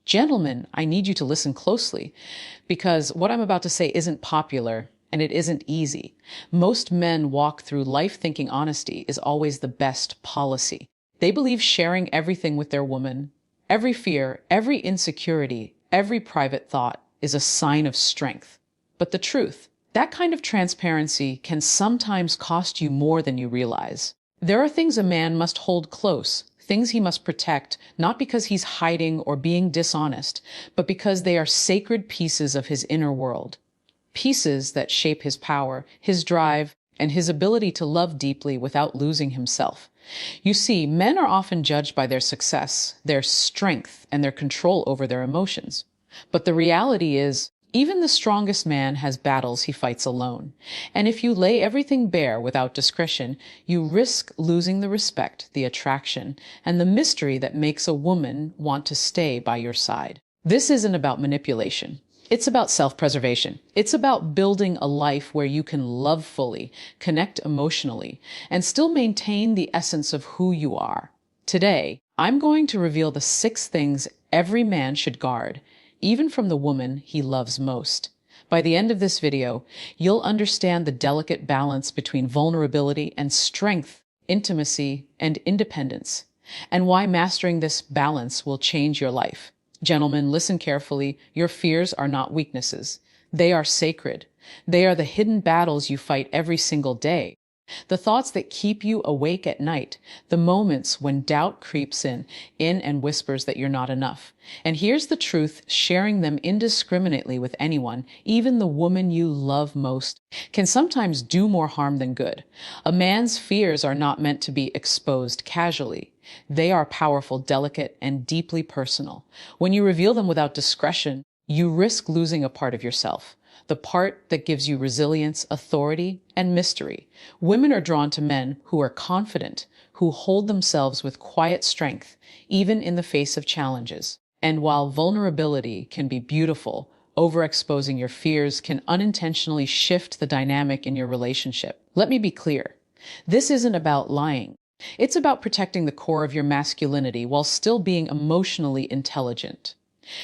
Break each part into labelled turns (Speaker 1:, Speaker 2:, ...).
Speaker 1: Gentlemen, I need you to listen closely because what I'm about to say isn't popular and it isn't easy. Most men walk through life thinking honesty is always the best policy. They believe sharing everything with their woman, every fear, every insecurity, every private thought is a sign of strength. But the truth, that kind of transparency can sometimes cost you more than you realize. There are things a man must hold close, things he must protect, not because he's hiding or being dishonest, but because they are sacred pieces of his inner world. Pieces that shape his power, his drive, and his ability to love deeply without losing himself. You see, men are often judged by their success, their strength, and their control over their emotions. But the reality is, even the strongest man has battles he fights alone. And if you lay everything bare without discretion, you risk losing the respect, the attraction, and the mystery that makes a woman want to stay by your side. This isn't about manipulation. It's about self-preservation. It's about building a life where you can love fully, connect emotionally, and still maintain the essence of who you are. Today, I'm going to reveal the 6 things every man should guard, even from the woman he loves most. By the end of this video, you'll understand the delicate balance between vulnerability and strength, intimacy and independence, and why mastering this balance will change your life. Gentlemen, listen carefully. Your fears are not weaknesses. They are sacred. They are the hidden battles you fight every single day. The thoughts that keep you awake at night, the moments when doubt creeps in and whispers that you're not enough. And here's the truth, sharing them indiscriminately with anyone, even the woman you love most, can sometimes do more harm than good. A man's fears are not meant to be exposed casually. They are powerful, delicate, and deeply personal. When you reveal them without discretion, you risk losing a part of yourself. The part that gives you resilience, authority, and mystery. Women are drawn to men who are confident, who hold themselves with quiet strength, even in the face of challenges. And while vulnerability can be beautiful, overexposing your fears can unintentionally shift the dynamic in your relationship. Let me be clear. This isn't about lying. It's about protecting the core of your masculinity while still being emotionally intelligent.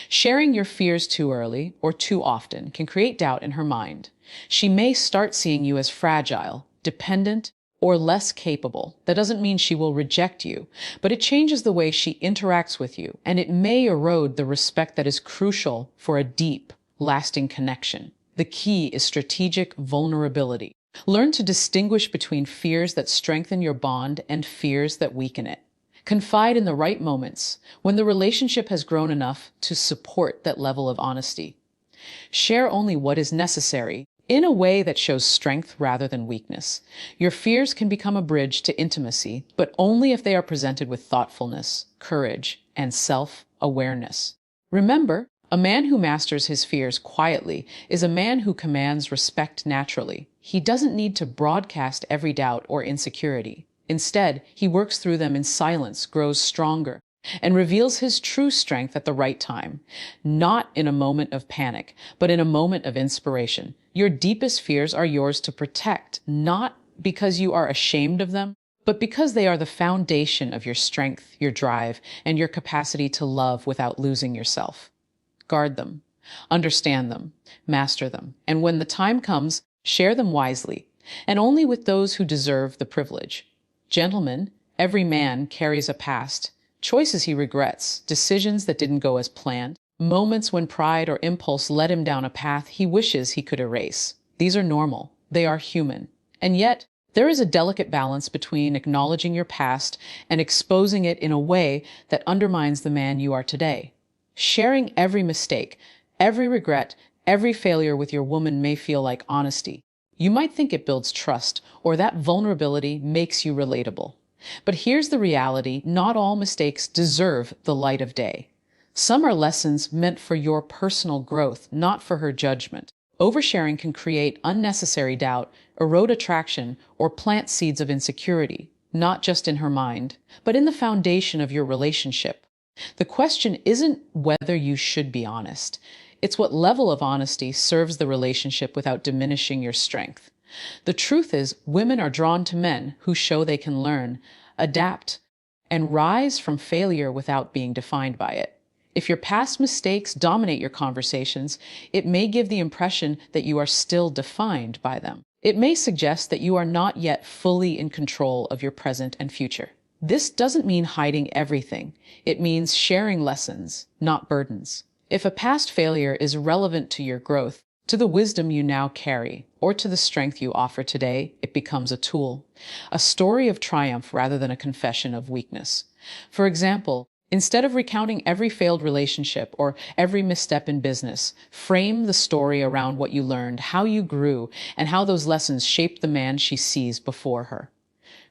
Speaker 1: Sharing your fears too early or too often can create doubt in her mind. She may start seeing you as fragile, dependent, or less capable. That doesn't mean she will reject you, but it changes the way she interacts with you, and it may erode the respect that is crucial for a deep, lasting connection. The key is strategic vulnerability. Learn to distinguish between fears that strengthen your bond and fears that weaken it. Confide in the right moments, when the relationship has grown enough to support that level of honesty. Share only what is necessary, in a way that shows strength rather than weakness. Your fears can become a bridge to intimacy, but only if they are presented with thoughtfulness, courage, and self-awareness. Remember, a man who masters his fears quietly is a man who commands respect naturally. He doesn't need to broadcast every doubt or insecurity. Instead, he works through them in silence, grows stronger, and reveals his true strength at the right time, not in a moment of panic, but in a moment of inspiration. Your deepest fears are yours to protect, not because you are ashamed of them, but because they are the foundation of your strength, your drive, and your capacity to love without losing yourself. Guard them, understand them, master them, and when the time comes, share them wisely, and only with those who deserve the privilege. Gentlemen, every man carries a past, choices he regrets, decisions that didn't go as planned, moments when pride or impulse led him down a path he wishes he could erase. These are normal. They are human. And yet, there is a delicate balance between acknowledging your past and exposing it in a way that undermines the man you are today. Sharing every mistake, every regret, every failure with your woman may feel like honesty. You might think it builds trust, or that vulnerability makes you relatable. But here's the reality, not all mistakes deserve the light of day. Some are lessons meant for your personal growth, not for her judgment. Oversharing can create unnecessary doubt, erode attraction, or plant seeds of insecurity, not just in her mind, but in the foundation of your relationship. The question isn't whether you should be honest. It's what level of honesty serves the relationship without diminishing your strength. The truth is, women are drawn to men who show they can learn, adapt, and rise from failure without being defined by it. If your past mistakes dominate your conversations, it may give the impression that you are still defined by them. It may suggest that you are not yet fully in control of your present and future. This doesn't mean hiding everything. It means sharing lessons, not burdens. If a past failure is relevant to your growth, to the wisdom you now carry, or to the strength you offer today, it becomes a tool, a story of triumph rather than a confession of weakness. For example, instead of recounting every failed relationship or every misstep in business, frame the story around what you learned, how you grew, and how those lessons shaped the man she sees before her.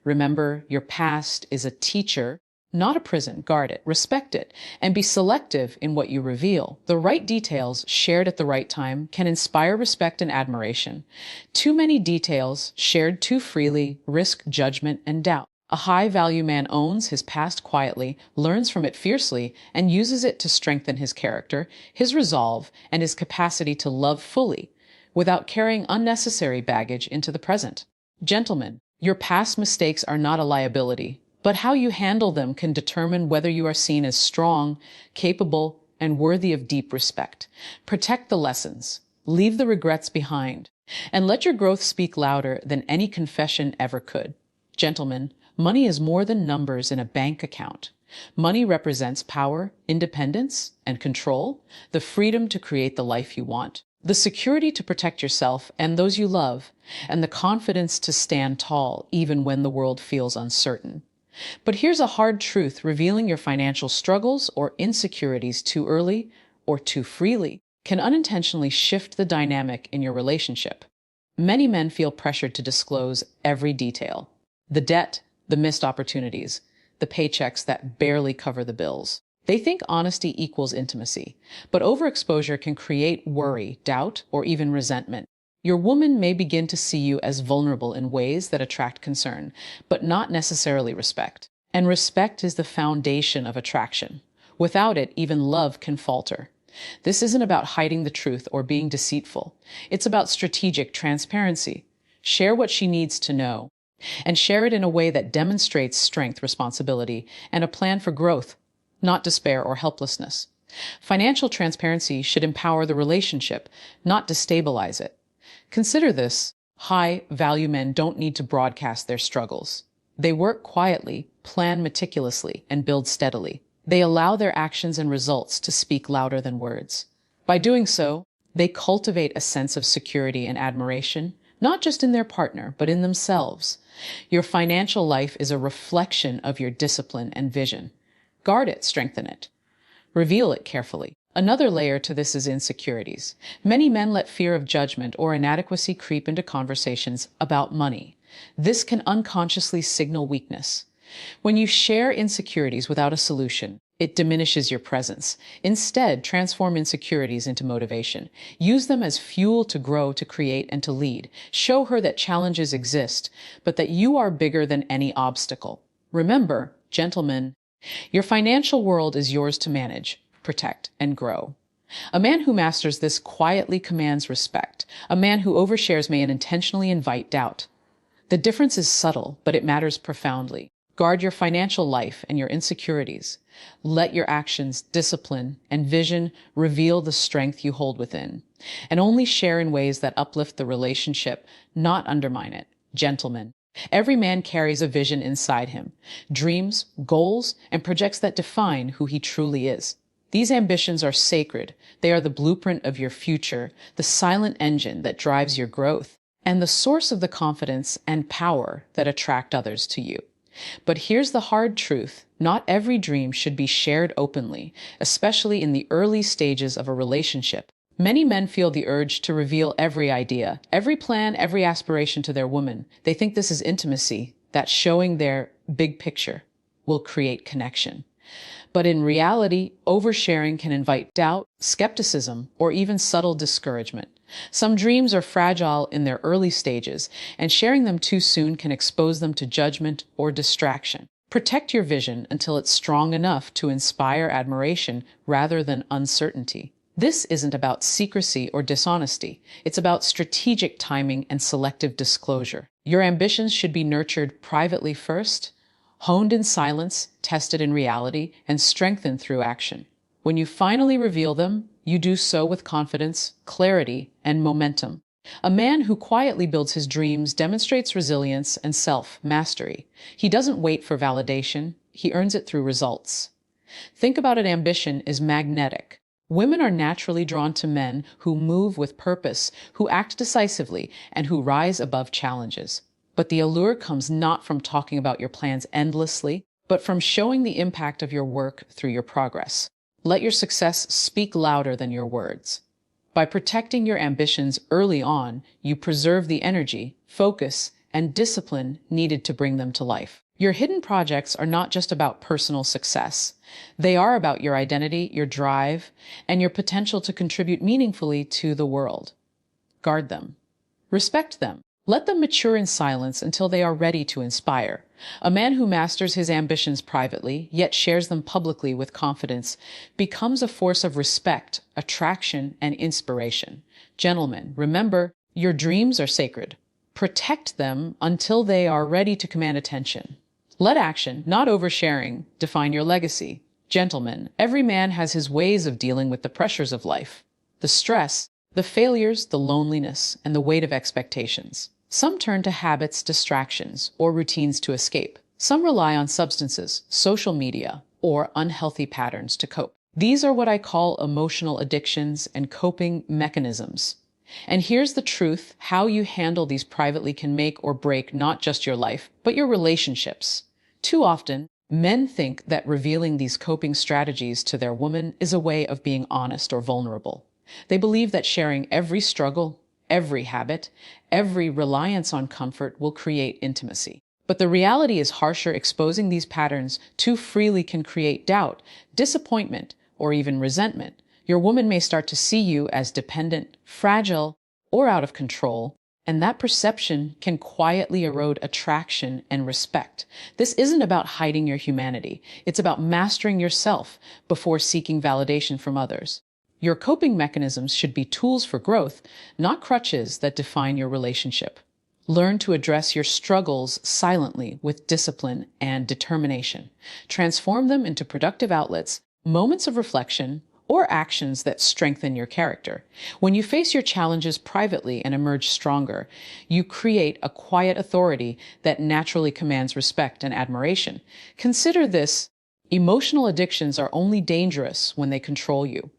Speaker 1: Remember, your past is a teacher, not a prison. Guard it, respect it, and be selective in what you reveal. The right details shared at the right time can inspire respect and admiration. Too many details shared too freely risk judgment and doubt. A high-value man owns his past quietly, learns from it fiercely, and uses it to strengthen his character, his resolve, and his capacity to love fully, without carrying unnecessary baggage into the present. Gentlemen, your past mistakes are not a liability, but how you handle them can determine whether you are seen as strong, capable, and worthy of deep respect. Protect the lessons, leave the regrets behind, and let your growth speak louder than any confession ever could. Gentlemen, money is more than numbers in a bank account. Money represents power, independence, and control, the freedom to create the life you want, the security to protect yourself and those you love, and the confidence to stand tall even when the world feels uncertain. But here's a hard truth: revealing your financial struggles or insecurities too early or too freely can unintentionally shift the dynamic in your relationship. Many men feel pressured to disclose every detail: the debt, the missed opportunities, the paychecks that barely cover the bills. They think honesty equals intimacy, but overexposure can create worry, doubt, or even resentment. Your woman may begin to see you as vulnerable in ways that attract concern, but not necessarily respect. And respect is the foundation of attraction. Without it, even love can falter. This isn't about hiding the truth or being deceitful. It's about strategic transparency. Share what she needs to know, and share it in a way that demonstrates strength, responsibility, and a plan for growth, not despair or helplessness. Financial transparency should empower the relationship, not destabilize it. Consider this: high-value men don't need to broadcast their struggles. They work quietly, plan meticulously, and build steadily. They allow their actions and results to speak louder than words. By doing so, they cultivate a sense of security and admiration, not just in their partner, but in themselves. Your financial life is a reflection of your discipline and vision. Guard it, strengthen it. Reveal it carefully. Another layer to this is insecurities. Many men let fear of judgment or inadequacy creep into conversations about money. This can unconsciously signal weakness. When you share insecurities without a solution, it diminishes your presence. Instead, transform insecurities into motivation. Use them as fuel to grow, to create, and to lead. Show her that challenges exist, but that you are bigger than any obstacle. Remember, gentlemen, your financial world is yours to manage, protect, and grow. A man who masters this quietly commands respect. A man who overshares may unintentionally invite doubt. The difference is subtle, but it matters profoundly. Guard your financial life and your insecurities. Let your actions, discipline, and vision reveal the strength you hold within. And only share in ways that uplift the relationship, not undermine it. Gentlemen, every man carries a vision inside him, dreams, goals, and projects that define who he truly is. These ambitions are sacred. They are the blueprint of your future, the silent engine that drives your growth, and the source of the confidence and power that attract others to you. But here's the hard truth: not every dream should be shared openly, especially in the early stages of a relationship. Many men feel the urge to reveal every idea, every plan, every aspiration to their woman. They think this is intimacy, that showing their big picture will create connection. But in reality, oversharing can invite doubt, skepticism, or even subtle discouragement. Some dreams are fragile in their early stages, and sharing them too soon can expose them to judgment or distraction. Protect your vision until it's strong enough to inspire admiration rather than uncertainty. This isn't about secrecy or dishonesty. It's about strategic timing and selective disclosure. Your ambitions should be nurtured privately first, honed in silence, tested in reality, and strengthened through action. When you finally reveal them, you do so with confidence, clarity, and momentum. A man who quietly builds his dreams demonstrates resilience and self-mastery. He doesn't wait for validation, he earns it through results. Think about it, ambition is magnetic. Women are naturally drawn to men who move with purpose, who act decisively, and who rise above challenges. But the allure comes not from talking about your plans endlessly, but from showing the impact of your work through your progress. Let your success speak louder than your words. By protecting your ambitions early on, you preserve the energy, focus, and discipline needed to bring them to life. Your hidden projects are not just about personal success. They are about your identity, your drive, and your potential to contribute meaningfully to the world. Guard them. Respect them. Let them mature in silence until they are ready to inspire. A man who masters his ambitions privately, yet shares them publicly with confidence, becomes a force of respect, attraction, and inspiration. Gentlemen, remember, your dreams are sacred. Protect them until they are ready to command attention. Let action, not oversharing, define your legacy. Gentlemen, every man has his ways of dealing with the pressures of life. The stress, the failures, the loneliness, and the weight of expectations. Some turn to habits, distractions, or routines to escape. Some rely on substances, social media, or unhealthy patterns to cope. These are what I call emotional addictions and coping mechanisms. And here's the truth: how you handle these privately can make or break not just your life, but your relationships. Too often, men think that revealing these coping strategies to their woman is a way of being honest or vulnerable. They believe that sharing every struggle, every habit, every reliance on comfort will create intimacy. But the reality is harsher. Exposing these patterns too freely can create doubt, disappointment, or even resentment. Your woman may start to see you as dependent, fragile, or out of control, and that perception can quietly erode attraction and respect. This isn't about hiding your humanity. It's about mastering yourself before seeking validation from others. Your coping mechanisms should be tools for growth, not crutches that define your relationship. Learn to address your struggles silently with discipline and determination. Transform them into productive outlets, moments of reflection, or actions that strengthen your character. When you face your challenges privately and emerge stronger, you create a quiet authority that naturally commands respect and admiration. Consider this: emotional addictions are only dangerous when they control you.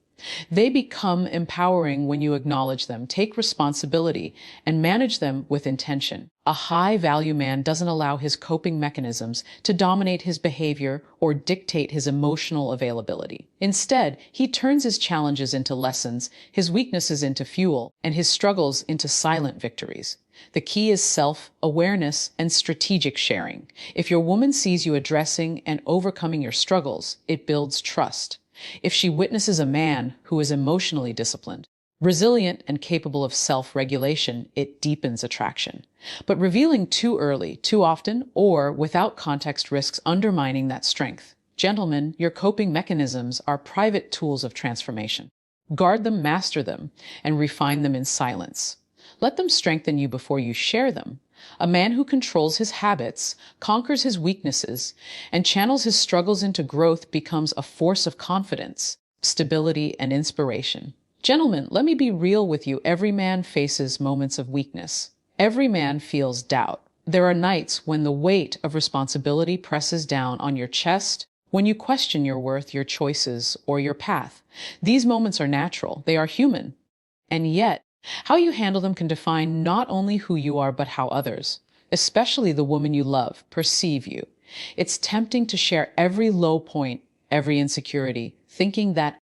Speaker 1: They become empowering when you acknowledge them, take responsibility, and manage them with intention. A high-value man doesn't allow his coping mechanisms to dominate his behavior or dictate his emotional availability. Instead, he turns his challenges into lessons, his weaknesses into fuel, and his struggles into silent victories. The key is self-awareness and strategic sharing. If your woman sees you addressing and overcoming your struggles, it builds trust. If she witnesses a man who is emotionally disciplined, resilient, and capable of self-regulation, it deepens attraction. But revealing too early, too often, or without context risks undermining that strength. Gentlemen, your coping mechanisms are private tools of transformation. Guard them, master them, and refine them in silence. Let them strengthen you before you share them. A man who controls his habits, conquers his weaknesses, and channels his struggles into growth becomes a force of confidence, stability, and inspiration. Gentlemen, let me be real with you. Every man faces moments of weakness. Every man feels doubt. There are nights when the weight of responsibility presses down on your chest, when you question your worth, your choices, or your path. These moments are natural. They are human. And yet, how you handle them can define not only who you are, but how others, especially the woman you love, perceive you. It's tempting to share every low point, every insecurity, thinking that